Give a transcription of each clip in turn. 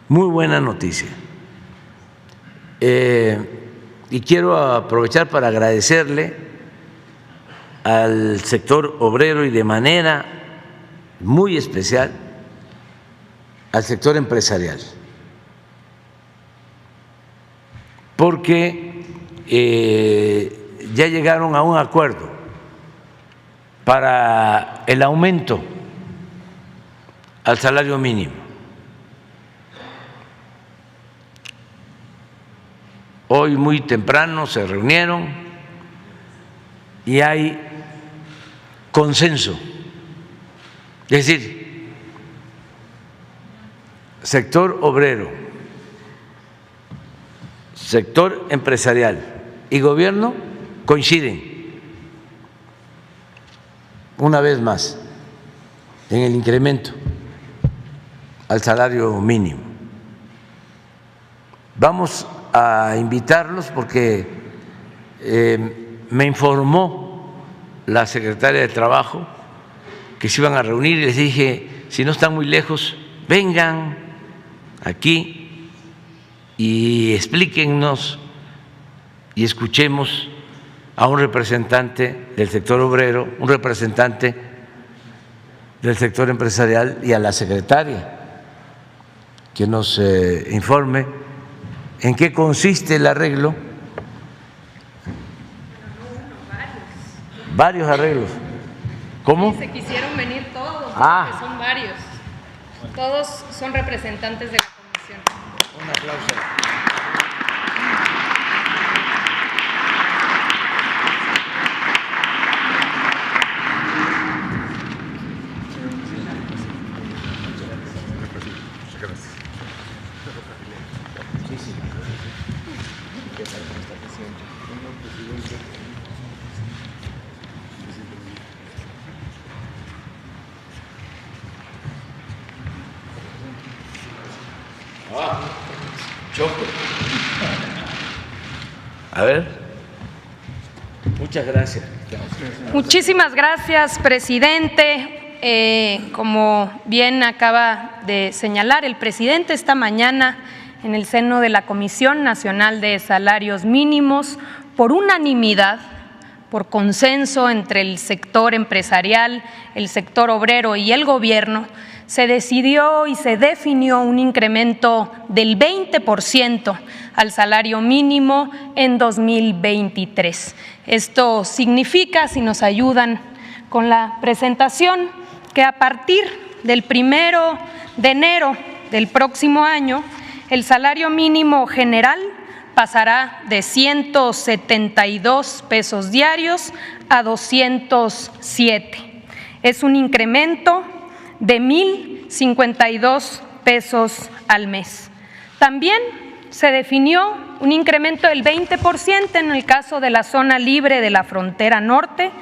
muy buena noticia. Y quiero aprovechar para agradecerle al sector obrero y de manera muy especial al sector empresarial, porque ya llegaron a un acuerdo para el aumento al salario mínimo. Hoy muy temprano se reunieron y hay consenso, es decir, sector obrero, sector empresarial y gobierno coinciden una vez más en el incremento al salario mínimo. Vamos a invitarlos porque me informó la secretaria de Trabajo que se iban a reunir y les dije, si no están muy lejos, vengan aquí y explíquennos y escuchemos a un representante del sector obrero, un representante del sector empresarial y a la secretaria que nos informe en qué consiste el arreglo. Varios arreglos. ¿Cómo? Se quisieron venir todos, porque son varios. Todos son representantes de la comisión. Un aplauso. A ver, muchas gracias. Muchísimas gracias, presidente. Como bien acaba de señalar el presidente, esta mañana en el seno de la Comisión Nacional de Salarios Mínimos, por unanimidad, por consenso entre el sector empresarial, el sector obrero y el gobierno, se decidió y se definió un incremento del 20% al salario mínimo en 2023. Esto significa, si nos ayudan con la presentación, que a partir del 1 de enero del próximo año, el salario mínimo general pasará de 172 pesos diarios a 207. Es un incremento de 1,052 pesos al mes. También se definió un incremento del 20% en el caso de la zona libre de la frontera norte,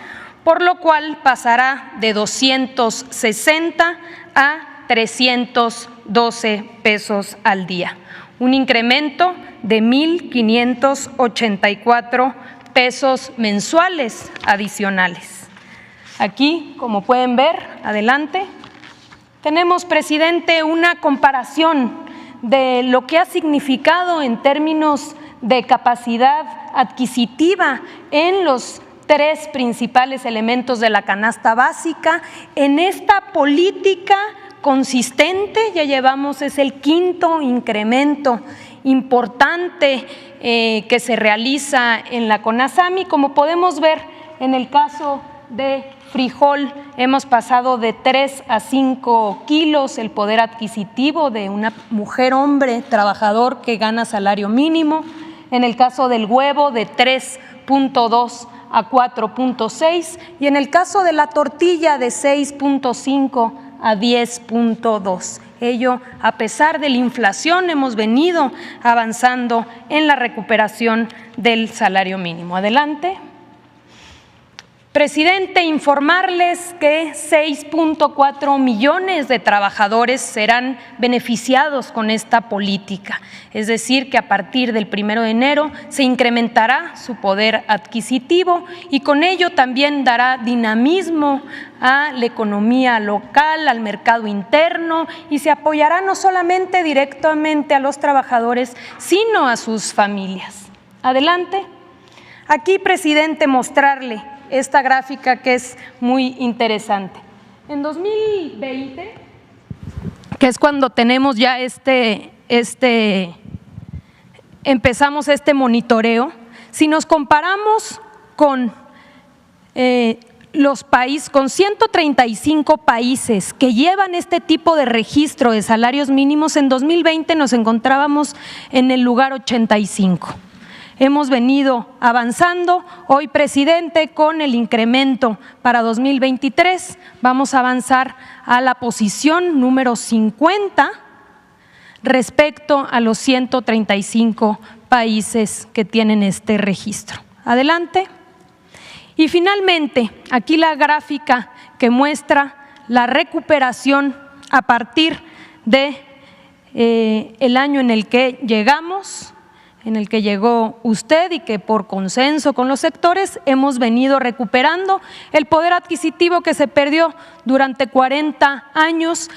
por lo cual pasará de 260 a 312 pesos al día. Un incremento de 1,584 pesos mensuales adicionales. Aquí, como pueden ver, adelante, tenemos, presidente, una comparación de lo que ha significado en términos de capacidad adquisitiva en los tres principales elementos de la canasta básica. En esta política consistente ya llevamos, es el quinto incremento importante que se realiza en la CONASAMI. Como podemos ver, en el caso de frijol hemos pasado de 3 a 5 kilos el poder adquisitivo de una mujer, hombre, trabajador que gana salario mínimo. En el caso del huevo, de 3.2 a 4.6, y en el caso de la tortilla, de 6.5 a 10.2. Ello, a pesar de la inflación, hemos venido avanzando en la recuperación del salario mínimo. Adelante. Presidente, informarles que 6.4 millones de trabajadores serán beneficiados con esta política, es decir, que a partir del 1 de enero se incrementará su poder adquisitivo y con ello también dará dinamismo a la economía local, al mercado interno y se apoyará no solamente directamente a los trabajadores, sino a sus familias. Adelante. Aquí, presidente, mostrarle esta gráfica que es muy interesante. En 2020, que es cuando tenemos ya empezamos este monitoreo, si nos comparamos con con 135 países que llevan este tipo de registro de salarios mínimos, en 2020 nos encontrábamos en el lugar 85. Hemos venido avanzando. Hoy, presidente, con el incremento para 2023, vamos a avanzar a la posición número 50 respecto a los 135 países que tienen este registro. Adelante. Y finalmente, aquí la gráfica que muestra la recuperación a partir de el año en el que llegamos, en el que llegó usted y que por consenso con los sectores hemos venido recuperando el poder adquisitivo que se perdió durante 40 años.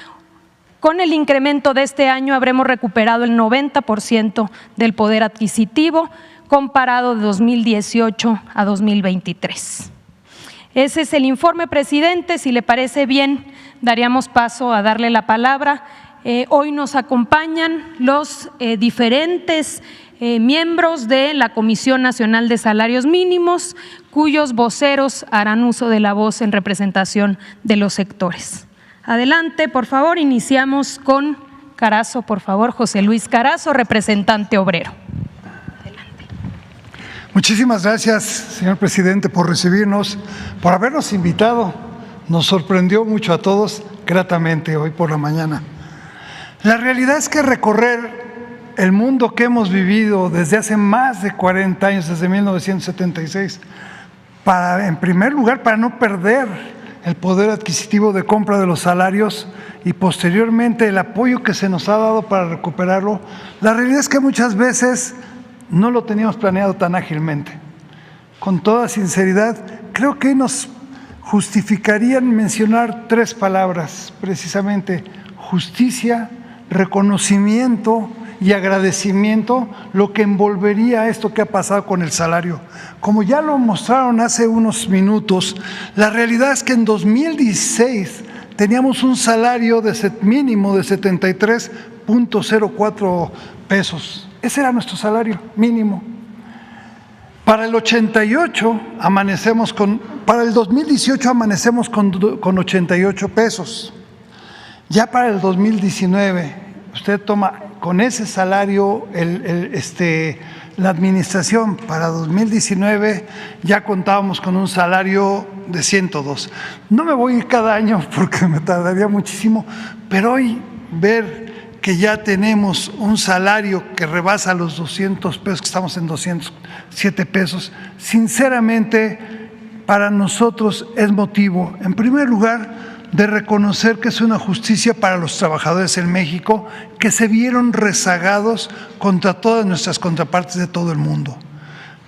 Con el incremento de este año habremos recuperado el 90% del poder adquisitivo comparado de 2018 a 2023. Ese es el informe, presidente. Si le parece bien, daríamos paso a darle la palabra. Hoy nos acompañan los diferentes miembros de la Comisión Nacional de Salarios Mínimos, cuyos voceros harán uso de la voz en representación de los sectores. Adelante, por favor, iniciamos con Carazo, por favor, José Luis Carazo, representante obrero. Adelante. Muchísimas gracias, señor presidente, por recibirnos, por habernos invitado. Nos sorprendió mucho a todos gratamente hoy por la mañana. La realidad es que recorrer el mundo que hemos vivido desde hace más de 40 años, desde 1976, en primer lugar, para no perder el poder adquisitivo de compra de los salarios y posteriormente el apoyo que se nos ha dado para recuperarlo, la realidad es que muchas veces no lo teníamos planeado tan ágilmente. Con toda sinceridad, creo que nos justificarían mencionar 3 palabras, precisamente: justicia, reconocimiento y agradecimiento, lo que envolvería esto que ha pasado con el salario. Como ya lo mostraron hace unos minutos, la realidad es que en 2016 teníamos un salario mínimo de 73.04 pesos. Ese era nuestro salario mínimo. Para el 2018 amanecemos con 88 pesos. Ya para el 2019, usted toma con ese salario, la administración para 2019 ya contábamos con un salario de 102. No me voy a ir cada año porque me tardaría muchísimo, pero hoy ver que ya tenemos un salario que rebasa los 200 pesos, que estamos en 207 pesos, sinceramente para nosotros es motivo, en primer lugar, de reconocer que es una justicia para los trabajadores en México que se vieron rezagados contra todas nuestras contrapartes de todo el mundo.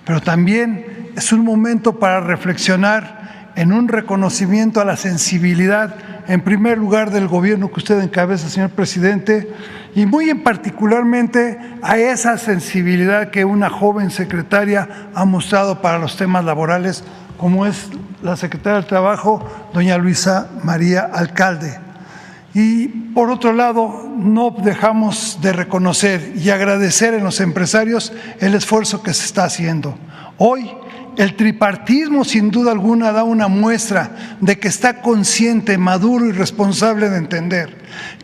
Pero también es un momento para reflexionar en un reconocimiento a la sensibilidad, en primer lugar, del gobierno que usted encabeza, señor presidente, y muy en particularmente a esa sensibilidad que una joven secretaria ha mostrado para los temas laborales, como es la secretaria del Trabajo, doña Luisa María Alcalde. Y por otro lado, no dejamos de reconocer y agradecer en los empresarios el esfuerzo que se está haciendo. Hoy, el tripartismo sin duda alguna da una muestra de que está consciente, maduro y responsable de entender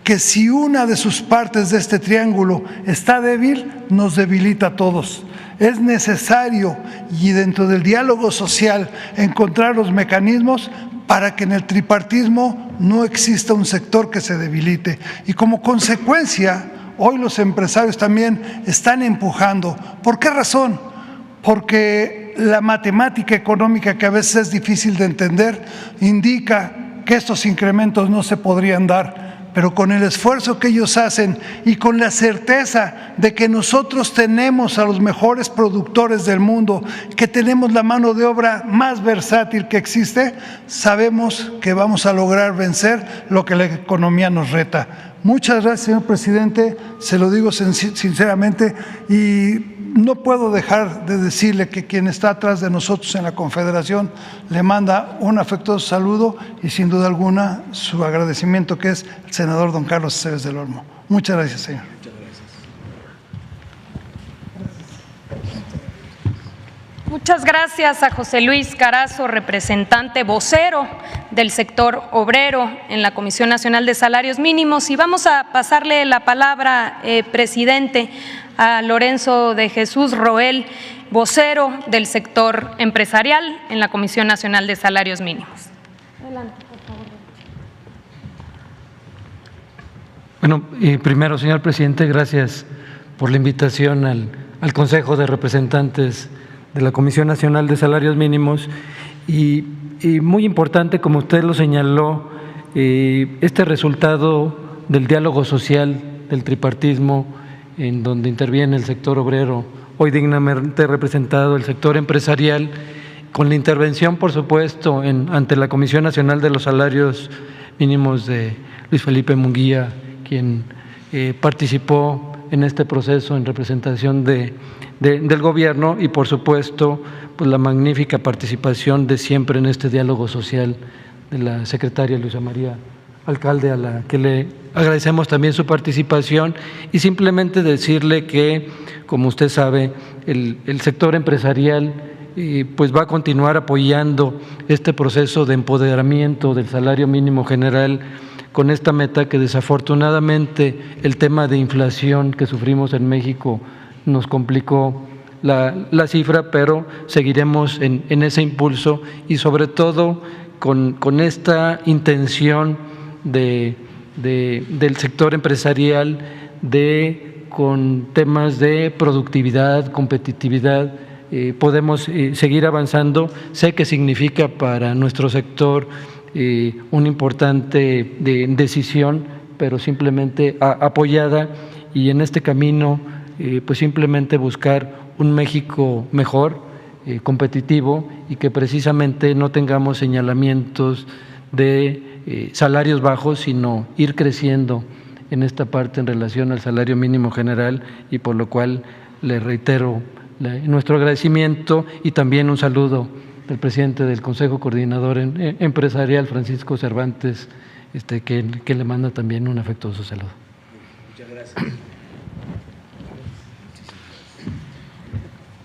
que si una de sus partes de este triángulo está débil, nos debilita a todos. Es necesario, y dentro del diálogo social, encontrar los mecanismos para que en el tripartismo no exista un sector que se debilite. Y como consecuencia, hoy los empresarios también están empujando. ¿Por qué razón? Porque la matemática económica, que a veces es difícil de entender, indica que estos incrementos no se podrían dar, pero con el esfuerzo que ellos hacen y con la certeza de que nosotros tenemos a los mejores productores del mundo, que tenemos la mano de obra más versátil que existe, sabemos que vamos a lograr vencer lo que la economía nos reta. Muchas gracias, señor presidente, se lo digo sinceramente, y no puedo dejar de decirle que quien está atrás de nosotros en la Confederación le manda un afectuoso saludo y sin duda alguna su agradecimiento, que es el senador don Carlos Aceves del Olmo. Muchas gracias, señor. Muchas gracias a José Luis Carazo, representante vocero del sector obrero en la Comisión Nacional de Salarios Mínimos. Y vamos a pasarle la palabra, presidente, a Lorenzo de Jesús Roel, vocero del sector empresarial en la Comisión Nacional de Salarios Mínimos. Adelante, por favor. Bueno, primero, señor presidente, gracias por la invitación al Consejo de Representantes de la Comisión Nacional de Salarios Mínimos. Y muy importante, como usted lo señaló, este resultado del diálogo social, del tripartismo, en donde interviene el sector obrero, hoy dignamente representado el sector empresarial, con la intervención, por supuesto, ante la Comisión Nacional de los Salarios Mínimos de Luis Felipe Munguía, quien participó en este proceso en representación del gobierno, y por supuesto pues la magnífica participación de siempre en este diálogo social de la secretaria Luisa María Alcalde, a la que le agradecemos también su participación, y simplemente decirle que, como usted sabe, el sector empresarial pues va a continuar apoyando este proceso de empoderamiento del salario mínimo general, con esta meta que desafortunadamente el tema de inflación que sufrimos en México nos complicó la cifra, pero seguiremos en ese impulso, y sobre todo con esta intención del sector empresarial con temas de productividad, competitividad, podemos seguir avanzando. Sé que significa para nuestro sector una importante decisión, pero simplemente apoyada, y en este camino pues simplemente buscar un México mejor, competitivo, y que precisamente no tengamos señalamientos de salarios bajos, sino ir creciendo en esta parte en relación al salario mínimo general, y por lo cual le reitero nuestro agradecimiento, y también un saludo del presidente del Consejo Coordinador Empresarial, Francisco Cervantes, que le manda también un afectuoso saludo. Muchas gracias.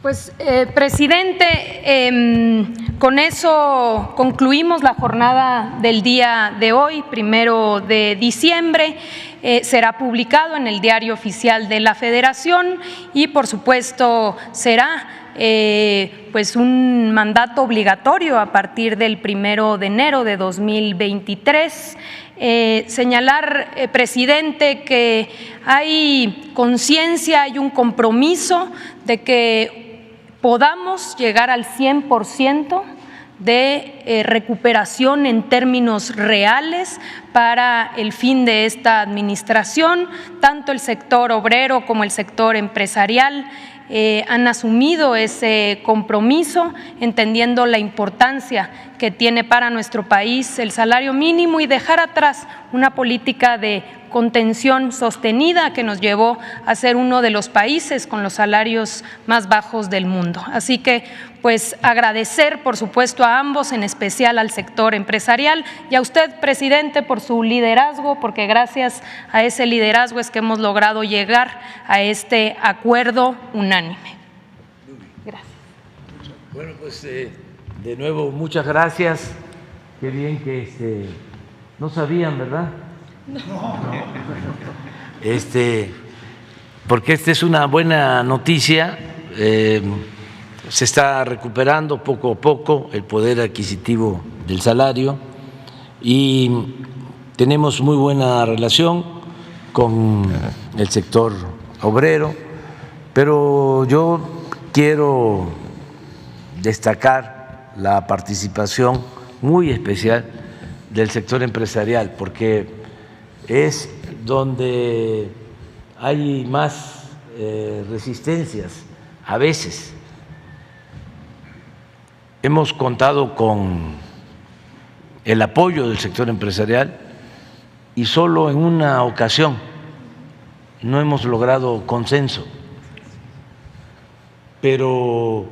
Pues, presidente, con eso concluimos la jornada del día de hoy, 1 de diciembre. Será publicado en el Diario Oficial de la Federación y, por supuesto, será pues un mandato obligatorio a partir del 1 de enero de 2023. Señalar, presidente, que hay conciencia, hay un compromiso de que podamos llegar al 100% de recuperación en términos reales para el fin de esta administración. Tanto el sector obrero como el sector empresarial han asumido ese compromiso, entendiendo la importancia que tiene para nuestro país el salario mínimo, y dejar atrás una política de contención sostenida que nos llevó a ser uno de los países con los salarios más bajos del mundo. Así que, pues, agradecer, por supuesto, a ambos, en especial al sector empresarial, y a usted, presidente, por su liderazgo, porque gracias a ese liderazgo es que hemos logrado llegar a este acuerdo unánime. Gracias. Bueno, pues de nuevo, muchas gracias. Qué bien que no sabían, ¿verdad? No. Porque esta es una buena noticia. Se está recuperando poco a poco el poder adquisitivo del salario, y tenemos muy buena relación con el sector obrero, pero yo quiero destacar la participación muy especial del sector empresarial, porque es donde hay más resistencias a veces. Hemos contado con el apoyo del sector empresarial y solo en una ocasión no hemos logrado consenso, pero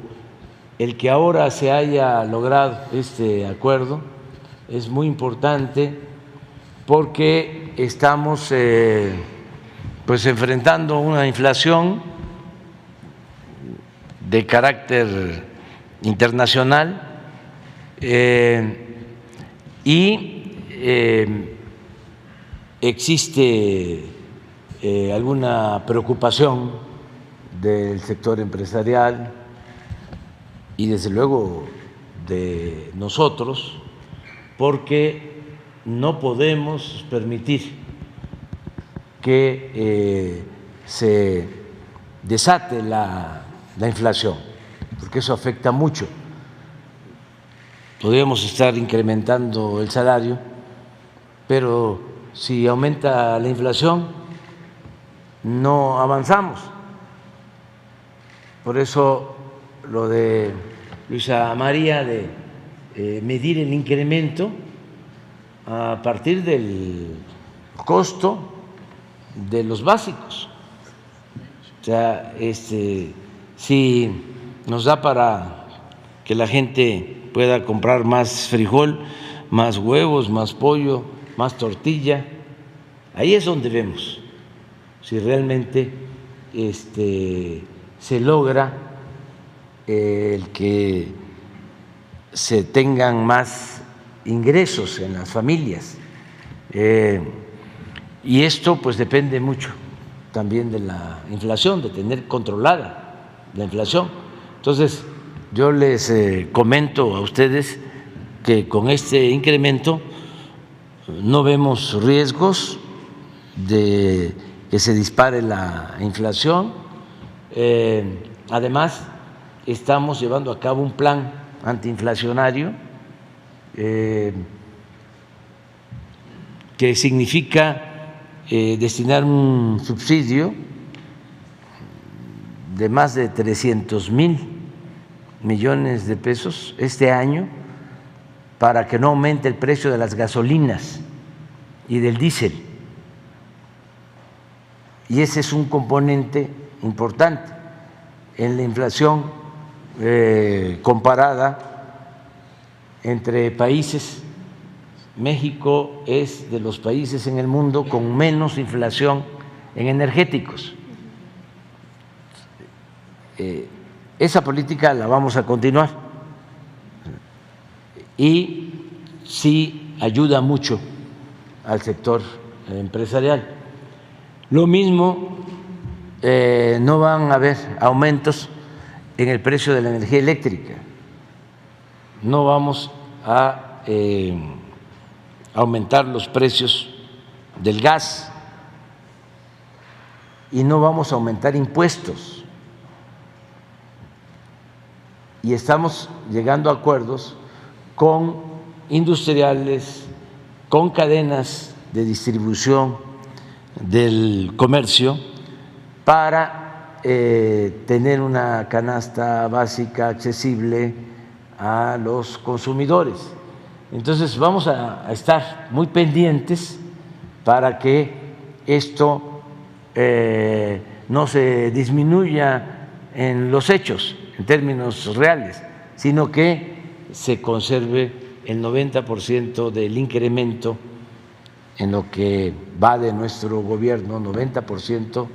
el que ahora se haya logrado este acuerdo es muy importante porque estamos pues enfrentando una inflación de carácter internacional y existe alguna preocupación del sector empresarial y desde luego de nosotros, porque no podemos permitir que se desate la inflación, porque eso afecta mucho. Podríamos estar incrementando el salario, pero si aumenta la inflación, no avanzamos. Por eso lo de Luisa María de medir el incremento a partir del costo de los básicos. O sea, si nos da para que la gente pueda comprar más frijol, más huevos, más pollo, más tortilla, ahí es donde vemos si realmente se logra el que se tengan más ingresos en las familias. Y esto pues depende mucho también de la inflación, de tener controlada la inflación. Entonces, yo les comento a ustedes que con este incremento no vemos riesgos de que se dispare la inflación. Además, estamos llevando a cabo un plan antiinflacionario que significa destinar un subsidio de más de 300,000 millones de pesos este año para que no aumente el precio de las gasolinas y del diésel. Y ese es un componente importante en la inflación comparada entre países. México es de los países en el mundo con menos inflación en energéticos. Esa política la vamos a continuar y sí ayuda mucho al sector empresarial. Lo mismo, no van a haber aumentos en el precio de la energía eléctrica, no vamos a aumentar los precios del gas y no vamos a aumentar impuestos. Y estamos llegando a acuerdos con industriales, con cadenas de distribución del comercio para tener una canasta básica accesible a los consumidores. Entonces vamos a estar muy pendientes para que esto no se disminuya en los hechos, en términos reales, sino que se conserve el 90% del incremento en lo que va de nuestro gobierno, 90%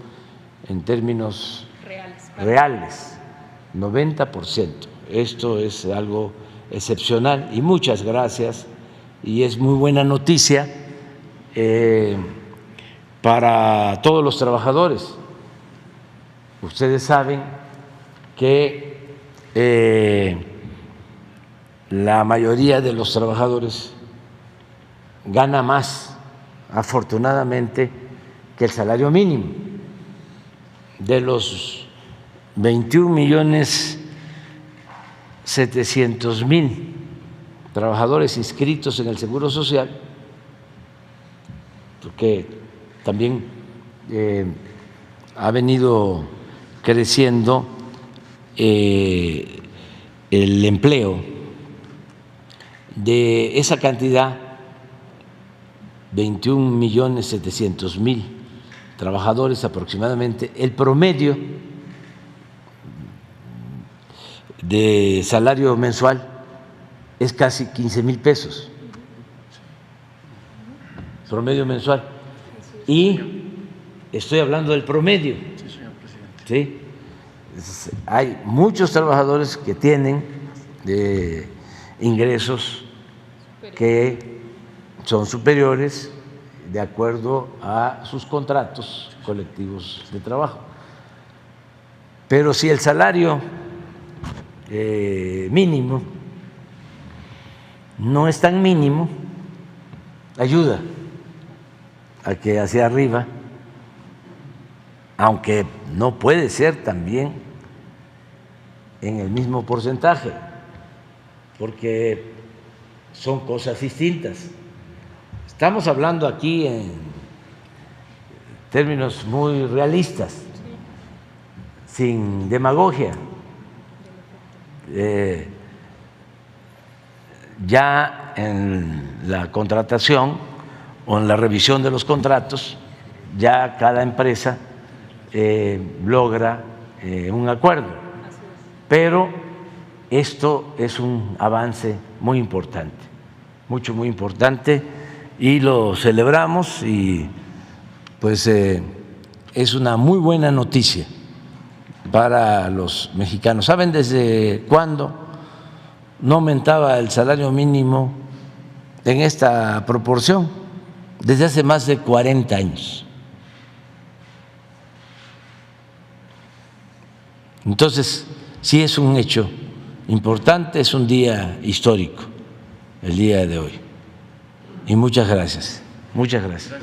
en términos reales, 90%. Esto es algo excepcional y muchas gracias, y es muy buena noticia para todos los trabajadores. Ustedes saben que la mayoría de los trabajadores gana más, afortunadamente, que el salario mínimo. De los 21 millones 700,000 trabajadores inscritos en el Seguro Social, porque también ha venido creciendo el empleo. De esa cantidad, 21,700,000 trabajadores aproximadamente, el promedio de salario mensual es casi 15,000 pesos, promedio mensual. Y estoy hablando del promedio. ¿Sí? Hay muchos trabajadores que tienen ingresos que son superiores de acuerdo a sus contratos colectivos de trabajo. Pero si el salario mínimo no es tan mínimo, ayuda a que hacia arriba, aunque no puede ser también en el mismo porcentaje, porque son cosas distintas. Estamos hablando aquí en términos muy realistas, sin demagogia. Ya en la contratación o en la revisión de los contratos, ya cada empresa logra un acuerdo, pero esto es un avance muy importante, muy importante, y lo celebramos, y pues es una muy buena noticia para los mexicanos. ¿Saben desde cuándo no aumentaba el salario mínimo en esta proporción? Desde hace más de 40 años. Entonces, sí es un hecho importante, es un día histórico el día de hoy. Y muchas gracias. Muchas gracias.